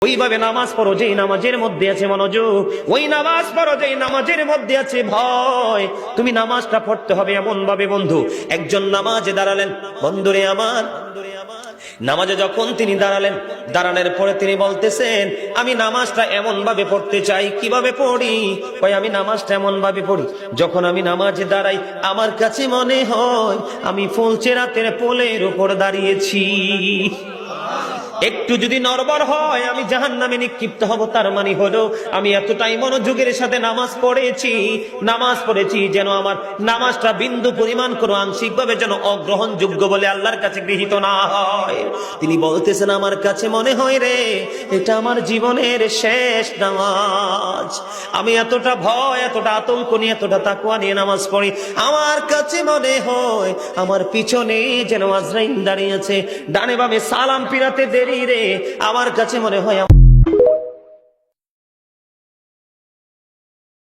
ওইভাবে নামাজ পড়ো যেই নামাজের মধ্যে আছে মনোযোগ, ওই নামাজ পড়ো যেই নামাজের মধ্যে আছে ভয়। তুমি নামাজটা পড়তে হবে এমন ভাবে বন্ধু, একজন নামাজে দাঁড়ালেন, বন্ধুরে আমার, নামাজে যখন তিনি দাঁড়ানোর পরে তিনি বলতেছেন, আমি নামাজটা এমন ভাবে পড়তে চাই। কিভাবে পড়ি? কই আমি নামাজটা এমন ভাবে পড়ি, যখন আমি নামাজে দাঁড়াই আমার কাছে মনে হয় আমি ফুলচেরাতের পোলের উপর দাঁড়িয়েছি। একটু যদি নড়বড় হয় আমি জাহান্নামে নিক্ষিপ্ত হব। তার মানে হলো আমি এতটাই মনোযোগের সাথে নামাজ পড়েছি যেন আমার নামাজটা বিন্দু পরিমাণ কোনো আংশিক ভাবে যেন অগ্রহণযোগ্য বলে আল্লাহর কাছে গৃহীত না হয়। তিনি বলতেছেন, আমার কাছে মনে হয় রে এটা আমার জীবনের শেষ নামাজ। আমি এতটা ভয়, এতটা আতঙ্ক নিয়ে, এতটা তাকওয়া নিয়ে নামাজ পড়ি। আমার কাছে মনে হয় আমার পিছনে যেন আজরাইল দাঁড়িয়ে আছে, ডানে বামে সালাম ফিরাতে দেরি রে। আমার কাছে মনে হয়